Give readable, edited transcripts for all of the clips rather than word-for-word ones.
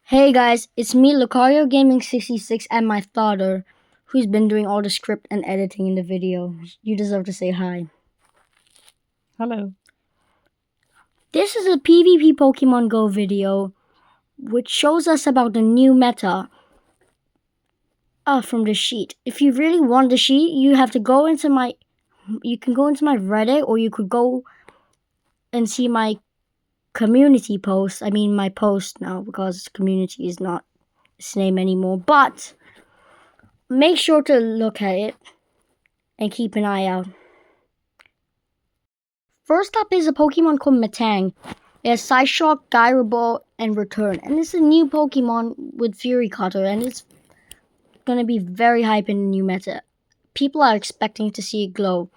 Hey guys, it's me, Lucario Gaming 66, and my father, who's been doing all the script and editing in the video. You deserve to say hi. Hello. This is a PvP Pokemon Go video, which shows us about the new meta from the sheet. If you really want the sheet, you have to go into my, you can go into my Reddit, or you could go and see my community post. I mean my post now, because community is not its name anymore, but make sure to look at it and keep an eye out. First up is a Pokemon called Metang. It has Psyshock, Gyro Ball, and Return. And it's a new Pokemon with Feraligatr, and it's gonna be very hype in the new meta. People are expecting to see it glow.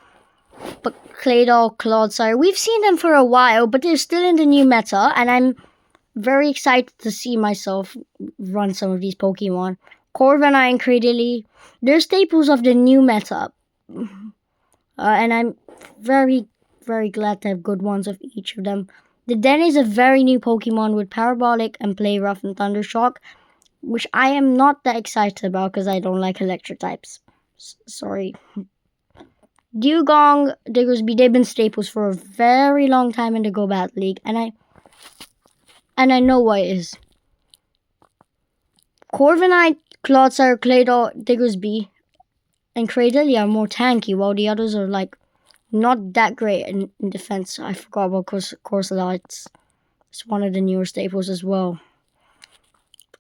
But Claydol, Clodsire, we've seen them for a while, but they're still in the new meta, and I'm very excited to see myself run some of these Pokemon. Corviknight and Cradily, they're staples of the new meta. And I'm very glad to have good ones of each of them. The Den is a very new Pokemon with Parabolic and Play Rough and Thundershock, which I am not that excited about because I don't like electric types. Sorry. Dewgong, Diggersby, they've been staples for a very long time in the Go Battle League, and I know why it is. Corviknight, Clodsire, Claydol, Diggersby, and Cradily are more tanky, while the others are like not that great in defense. I forgot about Corviknight. It's one of the newer staples as well.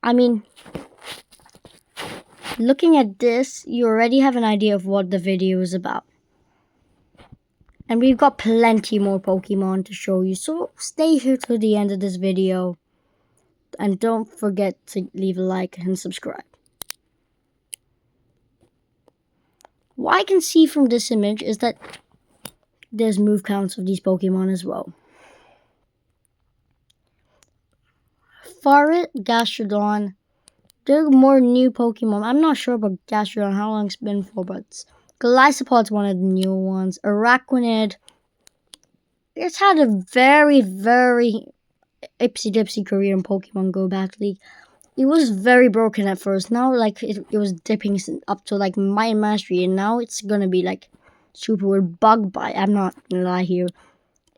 I mean, looking at this, you already have an idea of what the video is about. And we've got plenty more Pokemon to show you, so stay here till the end of this video. And don't forget to leave a like and subscribe. What I can see from this image is that there's move counts of these Pokemon as well. Furret, Gastrodon, they're more new Pokemon. I'm not sure about Gastrodon, how long it's been for, but Golisopod's one of the newer ones. Araquanid, it's had a very ipsy-dipsy career in Pokemon Go Battle League. It was very broken at first. Now, like, it was dipping up to, like, Might and Mastery, and now it's gonna be, like, super with Bug Bite. I'm not gonna lie here.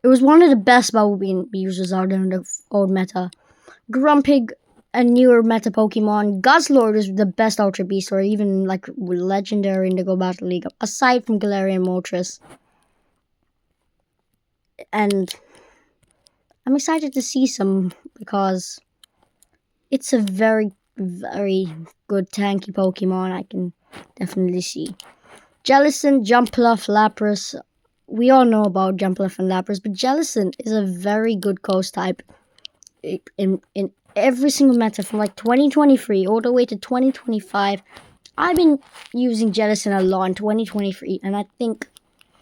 It was one of the best Bubble Beam users out there in the old meta. Grumpig, a newer meta Pokemon. Guzzlord is the best Ultra Beast, or even, like, legendary in the Go Battle League, aside from Galarian and Moltres. And I'm excited to see some, because it's a very good tanky Pokemon. I can definitely see. Jellicent, Jumpluff, Lapras. We all know about Jumpluff and Lapras, but Jellicent is a very good coast type in every single meta from like 2023 all the way to 2025. I've been using Jellicent a lot in 2023, and I think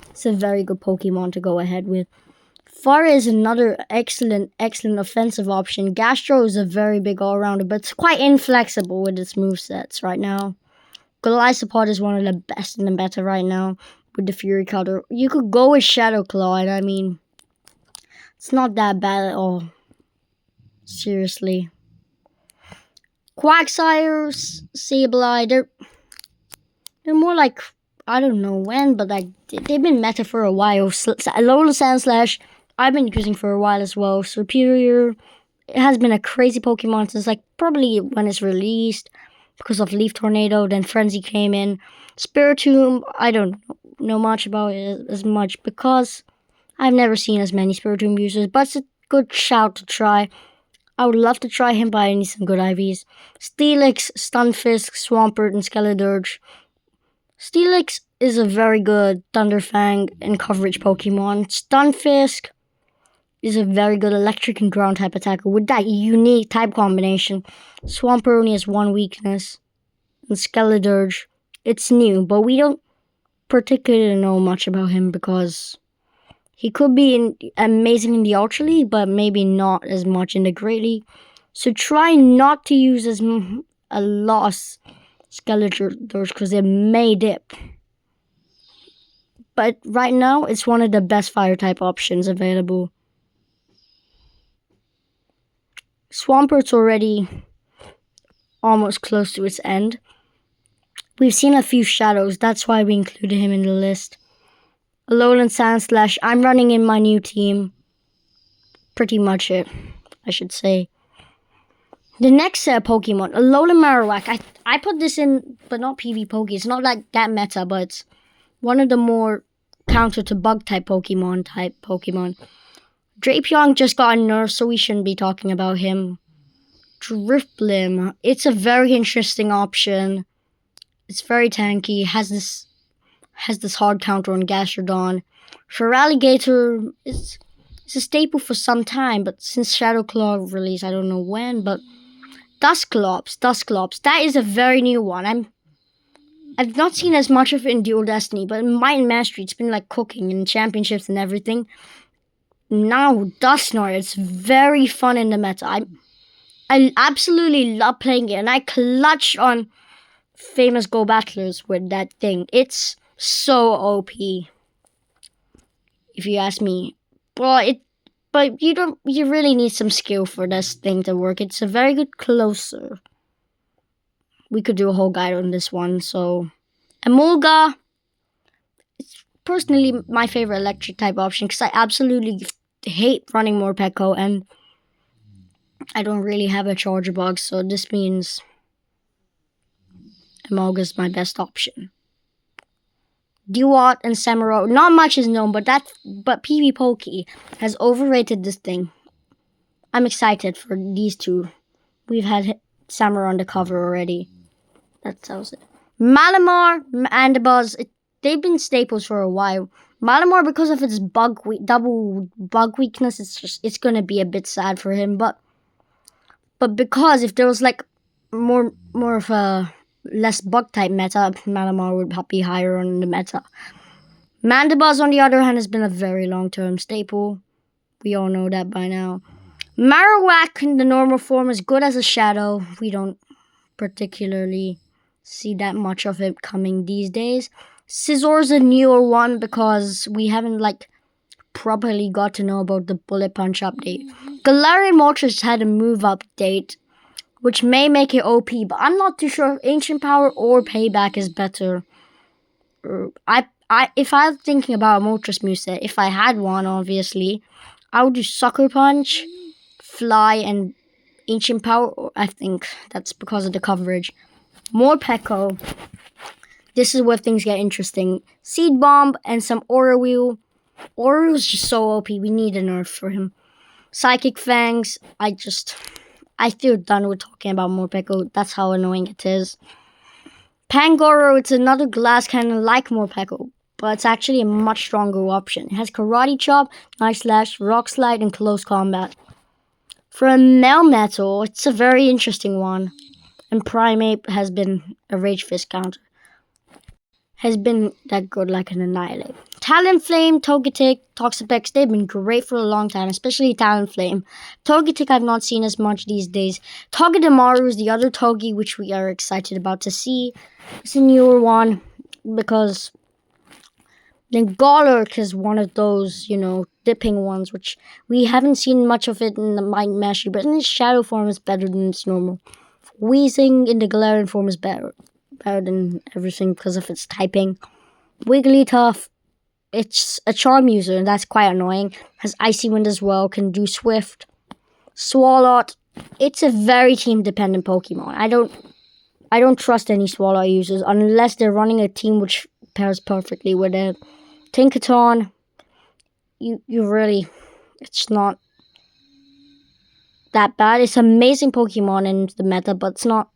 it's a very good Pokemon to go ahead with. Furret is another excellent offensive option. Gastro is a very big all-rounder, but it's quite inflexible with its movesets right now. Golisopod is one of the best in the meta right now with the Fury Cutter. You could go with Shadow Claw, and I mean, it's not that bad at all. Seriously. Quagsire, Sableye, they're more like, I don't know when, but like they've been meta for a while. Alola Sandslash, I've been using for a while as well. Superior, it has been a crazy Pokemon since like probably when it's released because of Leaf Tornado. Then Frenzy came in. Spiritomb, I don't know much about it as much because I've never seen as many Spiritomb users, but it's a good shout to try. I would love to try him, but I need some good IVs. Steelix, Stunfisk, Swampert, and Skeldirge. Steelix is a very good Thunderfang and coverage Pokemon. Stunfisk is a very good electric and ground type attacker with that unique type combination. Swampert only has one weakness. And Skeldirge, it's new, but we don't particularly know much about him because he could be amazing in the Ultra League, but maybe not as much in the Great League. So try not to use a lot Skeldirge because it may dip. But right now, it's one of the best fire type options available. Swampert's already almost close to its end. We've seen a few shadows, that's why we included him in the list. Alolan Sandslash, I'm running in my new team. Pretty much it, I should say. The next Pokemon, Alolan Marowak. I put this in, but not PvPoke. It's not like that meta, but it's one of the more counter to bug type Pokemon. Drapion just got a nerf, so we shouldn't be talking about him. Drifblim. It's a very interesting option. It's very tanky. Has this hard counter on Gastrodon. Feraligatr is a staple for some time, but since Shadow Claw release, I don't know when, but Dusclops. That is a very new one. I've not seen as much of it in Dual Destiny, but in Might and Mastery, it's been like cooking in championships and everything. Now Dusknoir, it's very fun in the meta. I absolutely love playing it, and I clutch on famous Go Battlers with that thing. It's so OP, if you ask me. But you really need some skill for this thing to work. It's a very good closer. We could do a whole guide on this one. So, Emolga, it's personally my favorite electric type option because I absolutely hate running Morpeko, and I don't really have a charger box, so this means Emolga's my best option. Dewott and Samuro, not much is known, but PvPoke has overrated this thing. I'm excited for these two. We've had Samuro on the cover already. That tells it. Malamar and Buzz, they've been staples for a while. Malamar, because of its double bug weakness, it's gonna be a bit sad for him. But because if there was like more of a less bug type meta, Malamar would be higher on the meta. Mandibuzz, on the other hand, has been a very long-term staple. We all know that by now. Marowak in the normal form is good as a shadow. We don't particularly see that much of it coming these days. Scizor's a newer one because we haven't properly got to know about the Bullet Punch update. Galarian Moltres had a move update, which may make it OP, but I'm not too sure if Ancient Power or Payback is better. If I was thinking about a Moltres moveset, if I had one, obviously, I would do Sucker Punch, Fly, and Ancient Power. I think that's because of the coverage. Morpeko. This is where things get interesting. Seed Bomb and some Aura Wheel. Aura Wheel's just so OP. We need a nerf for him. Psychic Fangs. I feel done with talking about Morpeko. That's how annoying it is. Pangoro, it's another glass cannon like Morpeko, but it's actually a much stronger option. It has Karate Chop, Night Slash, Rock Slide, and Close Combat. For a Melmetal, it's a very interesting one. And Primeape has been a Rage Fist counter. Has been that good like an Annihilate. Talonflame, Togetic, Toxapex, they've been great for a long time, especially Talonflame. Togetic I've not seen as much these days. Togedemaru is the other Togi, which we are excited about to see. It's a newer one because then Golurk is one of those, dipping ones, which we haven't seen much of it in the Might and Mastery, but in its shadow form is better than its normal. Weezing in the Galarian form is better than everything because of its typing. Wigglytuff, it's a charm user, and that's quite annoying. Has Icy Wind as well, can do Swift. Swalot, it's a very team-dependent Pokemon. I don't trust any Swalot users unless they're running a team which pairs perfectly with it. Tinkaton, you really, it's not that bad. It's an amazing Pokemon in the meta, but it's not,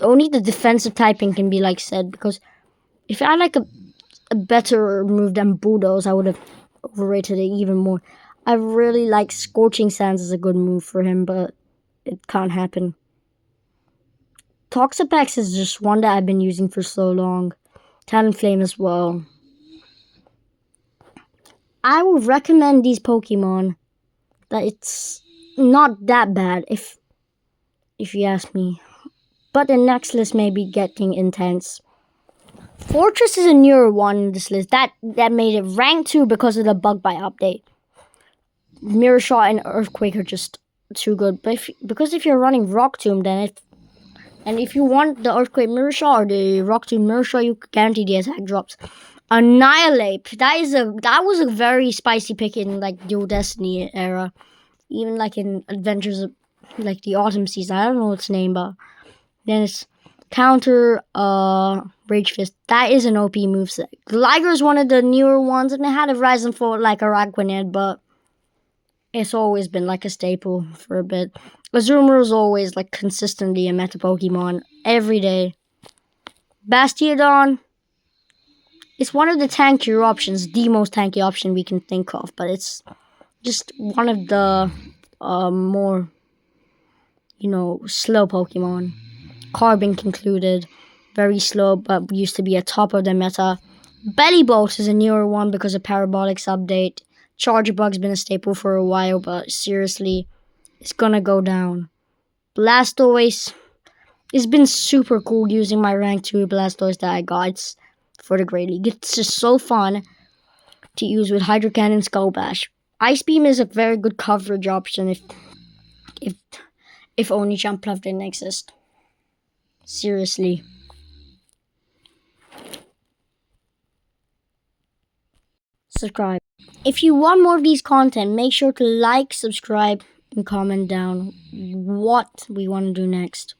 only the defensive typing can be said, because if I had a better move than Bulldoze, I would have overrated it even more. I really like Scorching Sands as a good move for him, but it can't happen. Toxapex is just one that I've been using for so long. Talonflame as well. I would recommend these Pokemon that it's not that bad if you ask me. But the next list may be getting intense. Forretress is a newer one in this list. That made it rank 2 because of the Bug Bite update. Mirror Shot and Earthquake are just too good. But because if you're running Rock Tomb, then if you want the Earthquake Mirror Shot or the Rock Tomb Mirror Shot, you guarantee the attack drops. Annihilate. That was a very spicy pick in like Dual Destiny era. Even like in Adventures of like the Autumn Season. I don't know its name, but then it's counter Rage Fist. That is an OP moveset. Gligar is one of the newer ones, and it had a rise and fall like Araquanid, but it's always been like a staple for a bit. Azumarill is always like consistently a meta Pokemon every day. Bastiodon is one of the tankier options, the most tanky option we can think of, but it's just one of the more, slow Pokemon. Carbon concluded, very slow, but used to be a top of the meta. Bellybolt is a newer one because of Parabolic's update. Charger Bug's been a staple for a while, but seriously, it's gonna go down. Blastoise, it's been super cool using my rank 2 Blastoise that I got for the Great League. It's just so fun to use with Hydro Cannon, Skull Bash. Ice Beam is a very good coverage option if only Jumpluff didn't exist. Seriously. Subscribe. If you want more of these content, make sure to like, subscribe, and comment down what we want to do next.